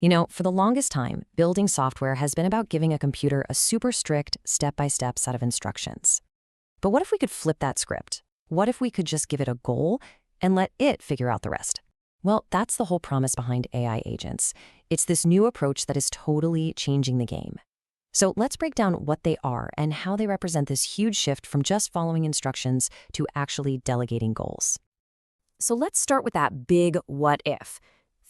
You know, for the longest time, building software has been about giving a computer a super strict, step-by-step set of instructions. But what if we could flip that script? What if we could just give it a goal and let it figure out the rest? Well, that's the whole promise behind AI agents. It's this new approach that is totally changing the game. So let's break down what they are and how they represent this huge shift from just following instructions to actually delegating goals. So let's start with that big what if.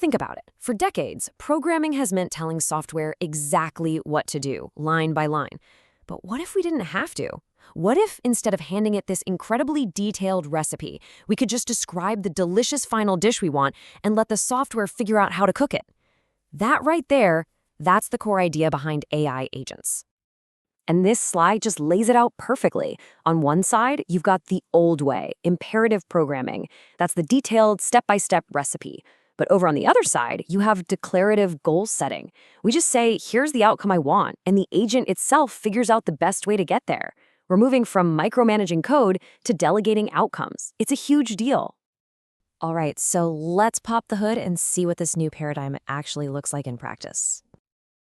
Think about it. For decades, programming has meant telling software exactly what to do, line by line. But what if we didn't have to? What if, instead of handing it this incredibly detailed recipe, we could just describe the delicious final dish we want and let the software figure out how to cook it? That right there, that's the core idea behind AI agents. And this slide just lays it out perfectly. On one side, you've got the old way, imperative programming. That's the detailed, step-by-step recipe. But over on the other side, you have declarative goal setting. We just say, here's the outcome I want, and the agent itself figures out the best way to get there. We're moving from micromanaging code to delegating outcomes. It's a huge deal. All right, so let's pop the hood and see what this new paradigm actually looks like in practice.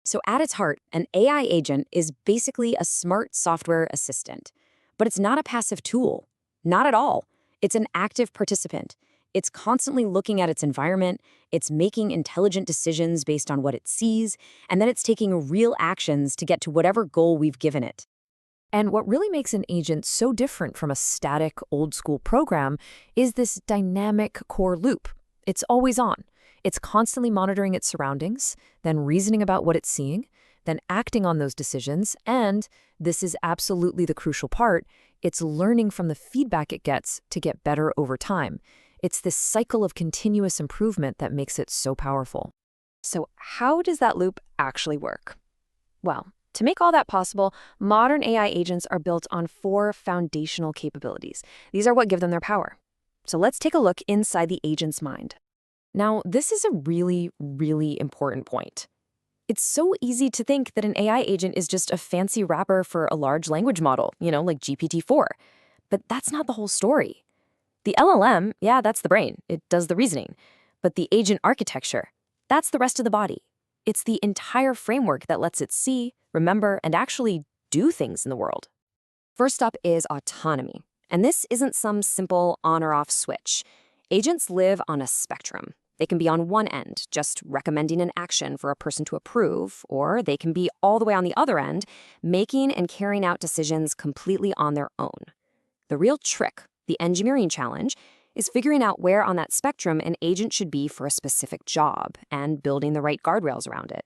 So at its heart, an AI agent is basically a smart software assistant. But it's not a passive tool. Not at all. It's an active participant. It's constantly looking at its environment, it's making intelligent decisions based on what it sees, and then it's taking real actions to get to whatever goal we've given it. And what really makes an agent so different from a static, old-school program is this dynamic core loop. It's always on. It's constantly monitoring its surroundings, then reasoning about what it's seeing, then acting on those decisions, and, this is absolutely the crucial part, it's learning from the feedback it gets to get better over time. It's this cycle of continuous improvement that makes it so powerful. So how does that loop actually work? Well, to make all that possible, modern AI agents are built on 4 foundational capabilities. These are what give them their power. So let's take a look inside the agent's mind. Now, this is a really, really important point. It's so easy to think that an AI agent is just a fancy wrapper for a large language model, like GPT-4. But that's not the whole story. The LLM, yeah, that's the brain. It does the reasoning. But the agent architecture, that's the rest of the body. It's the entire framework that lets it see, remember, and actually do things in the world. First up is autonomy. And this isn't some simple on or off switch. Agents live on a spectrum. They can be on one end, just recommending an action for a person to approve, or they can be all the way on the other end, making and carrying out decisions completely on their own. The real trick, the engineering challenge, is figuring out where on that spectrum an agent should be for a specific job and building the right guardrails around it.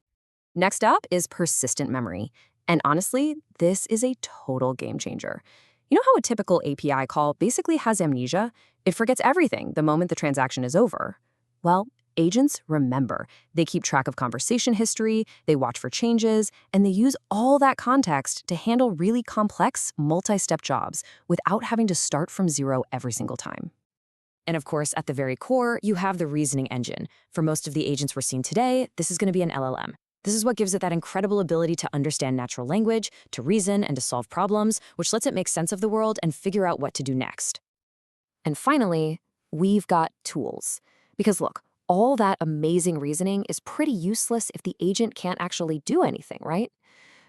Next up is persistent memory. And honestly, this is a total game changer. You know how a typical API call basically has amnesia? It forgets everything the moment the transaction is over. Well, agents remember. They keep track of conversation history, they watch for changes, and they use all that context to handle really complex, multi-step jobs without having to start from zero every single time. And of course, at the very core, you have the reasoning engine. For most of the agents we're seeing today, this is going to be an LLM. This is what gives it that incredible ability to understand natural language, to reason, and to solve problems, which lets it make sense of the world and figure out what to do next. And finally, we've got tools. Because look, all that amazing reasoning is pretty useless if the agent can't actually do anything, right?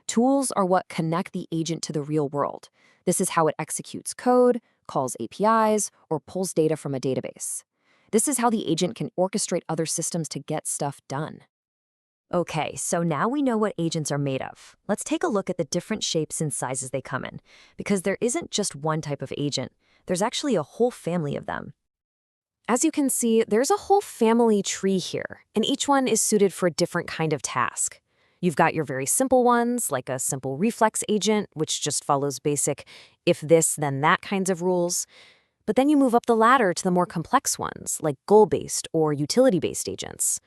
Tools are what connect the agent to the real world. This is how it executes code, calls APIs, or pulls data from a database. This is how the agent can orchestrate other systems to get stuff done. Okay, so now we know what agents are made of. Let's take a look at the different shapes and sizes they come in, because there isn't just one type of agent. There's actually a whole family of them. As you can see, there's a whole family tree here, and each one is suited for a different kind of task. You've got your very simple ones, like a simple reflex agent, which just follows basic if this, then that kinds of rules. But then you move up the ladder to the more complex ones, like goal-based or utility-based agents.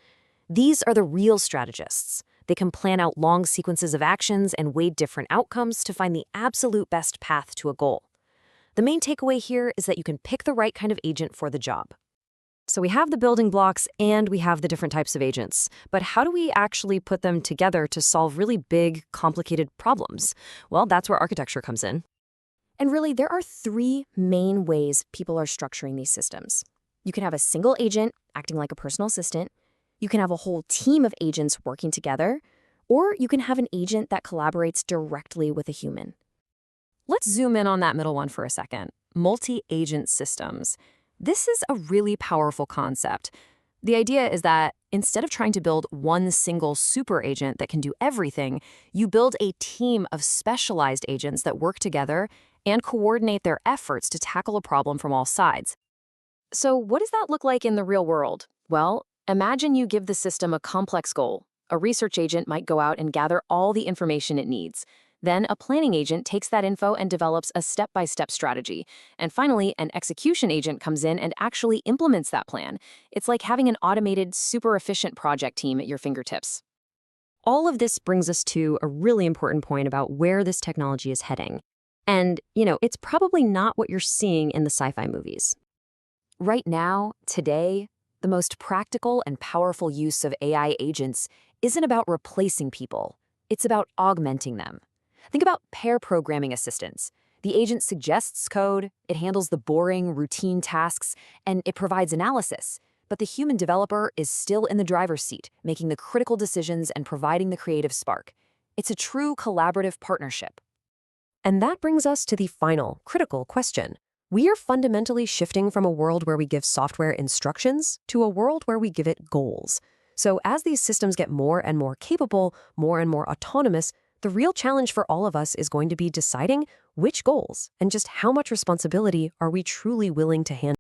These are the real strategists. They can plan out long sequences of actions and weigh different outcomes to find the absolute best path to a goal. The main takeaway here is that you can pick the right kind of agent for the job. So we have the building blocks and we have the different types of agents. But how do we actually put them together to solve really big, complicated problems? Well, that's where architecture comes in. And really, there are 3 main ways people are structuring these systems. You can have a single agent acting like a personal assistant. You can have a whole team of agents working together, or you can have an agent that collaborates directly with a human. Let's zoom in on that middle one for a second. Multi-agent systems. This is a really powerful concept. The idea is that instead of trying to build one single super agent that can do everything, you build a team of specialized agents that work together and coordinate their efforts to tackle a problem from all sides. So what does that look like in the real world? Well, imagine you give the system a complex goal. A research agent might go out and gather all the information it needs. Then a planning agent takes that info and develops a step-by-step strategy. And finally, an execution agent comes in and actually implements that plan. It's like having an automated, super efficient project team at your fingertips. All of this brings us to a really important point about where this technology is heading. And, it's probably not what you're seeing in the sci-fi movies. Right now, today, the most practical and powerful use of AI agents isn't about replacing people. It's about augmenting them. Think about pair programming assistants. The agent suggests code, it handles the boring, routine tasks, and it provides analysis. But the human developer is still in the driver's seat, making the critical decisions and providing the creative spark. It's a true collaborative partnership. And that brings us to the final, critical question. We are fundamentally shifting from a world where we give software instructions to a world where we give it goals. So as these systems get more and more capable, more and more autonomous, the real challenge for all of us is going to be deciding which goals and just how much responsibility are we truly willing to handle.